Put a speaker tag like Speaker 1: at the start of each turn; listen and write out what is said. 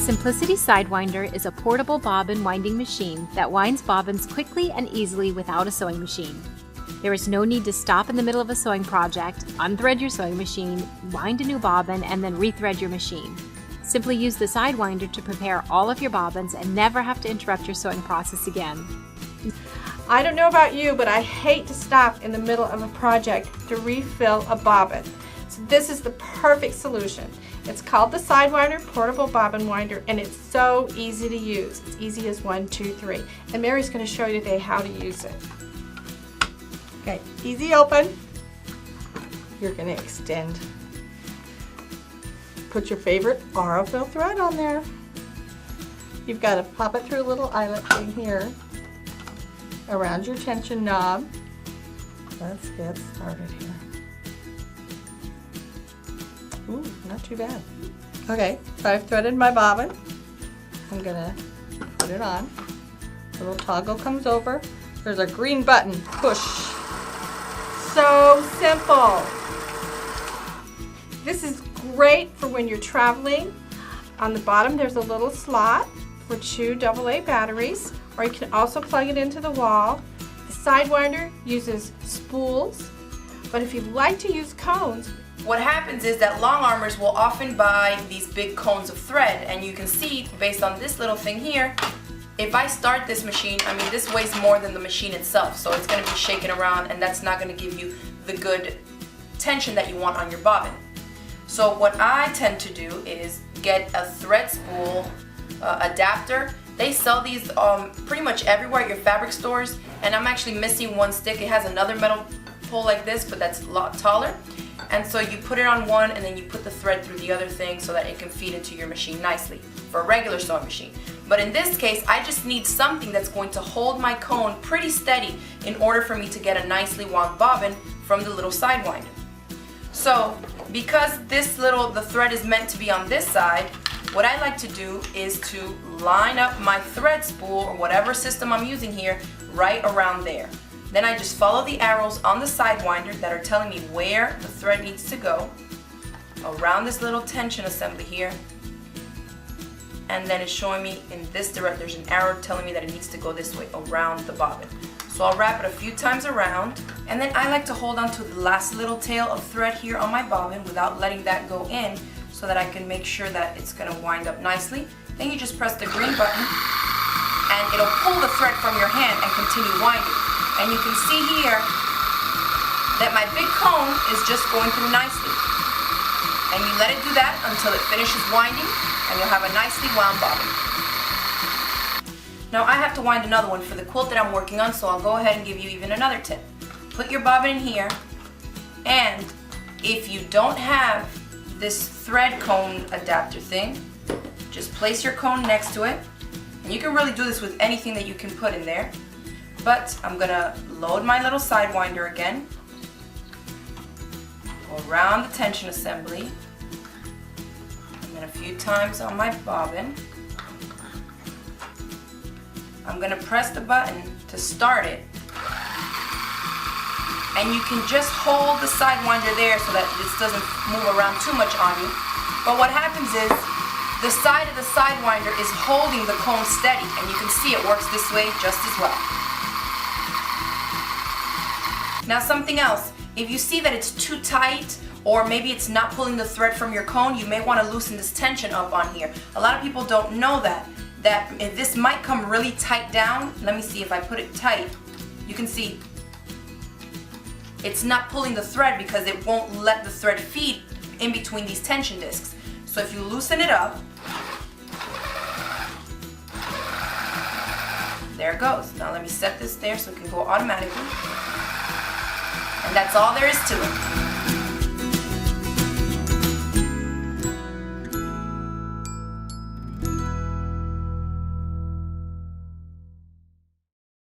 Speaker 1: Simplicity SideWinder is a portable bobbin winding machine that winds bobbins quickly and easily without a sewing machine. There is no need to stop in the middle of a sewing project, unthread your sewing machine, wind a new bobbin, and then rethread your machine. Simply use the SideWinder to prepare all of your bobbins and never have to interrupt your sewing process again.
Speaker 2: I don't know about you, but I hate to stop in the middle of a project to refill a bobbin. So this is the perfect solution. It's called the SideWinder Portable Bobbin Winder, and it's so easy to use. It's easy as 1, 2, 3. And Mary's going to show you today how to use it. Okay, easy open. You're going to extend. Put your favorite RFL thread on there. You've got to pop it through a little eyelet thing here around your tension knob. Let's get started here. Ooh, not too bad. Okay, so I've threaded my bobbin. I'm gonna put it on. The little toggle comes over. There's a green button, push. So simple. This is great for when you're traveling. On the bottom there's a little slot for 2 AA batteries, or you can also plug it into the wall. The SideWinder uses spools, but if you'd like to use cones,
Speaker 3: what happens is that long armors will often buy these big cones of thread, and you can see based on this little thing here, if I start this machine, I mean this weighs more than the machine itself, so it's going to be shaking around, and that's not going to give you the good tension that you want on your bobbin. So what I tend to do is get a thread spool adapter. They sell these pretty much everywhere at your fabric stores, and I'm actually missing one stick. It has another metal pole like this, but that's a lot taller. And so you put it on one and then you put the thread through the other thing so that it can feed into your machine nicely for a regular sewing machine. But in this case, I just need something that's going to hold my cone pretty steady in order for me to get a nicely wound bobbin from the little SideWinder. So because the thread is meant to be on this side, what I like to do is to line up my thread spool or whatever system I'm using here right around there. Then I just follow the arrows on the SideWinder that are telling me where the thread needs to go around this little tension assembly here, and then it's showing me in this direction. There's an arrow telling me that it needs to go this way around the bobbin. So I'll wrap it a few times around, and then I like to hold on to the last little tail of thread here on my bobbin without letting that go in, so that I can make sure that it's going to wind up nicely. Then you just press the green button and it'll pull the thread from your hand and continue winding. And you can see here that my big cone is just going through nicely. And you let it do that until it finishes winding, and you'll have a nicely wound bobbin. Now I have to wind another one for the quilt that I'm working on, so I'll go ahead and give you even another tip. Put your bobbin in here, and if you don't have this thread cone adapter thing, just place your cone next to it. And you can really do this with anything that you can put in there. But I'm gonna load my little SideWinder again, go around the tension assembly, and then a few times on my bobbin. I'm gonna press the button to start it, and you can just hold the SideWinder there so that this doesn't move around too much on you. But what happens is the side of the SideWinder is holding the cone steady, and you can see it works this way just as well. Now something else, if you see that it's too tight, or maybe it's not pulling the thread from your cone, you may want to loosen this tension up on here. A lot of people don't know that if this might come really tight down. Let me see if I put it tight. You can see it's not pulling the thread because it won't let the thread feed in between these tension discs. So if you loosen it up, there it goes. Now let me set this there so it can go automatically. And that's all there is to it.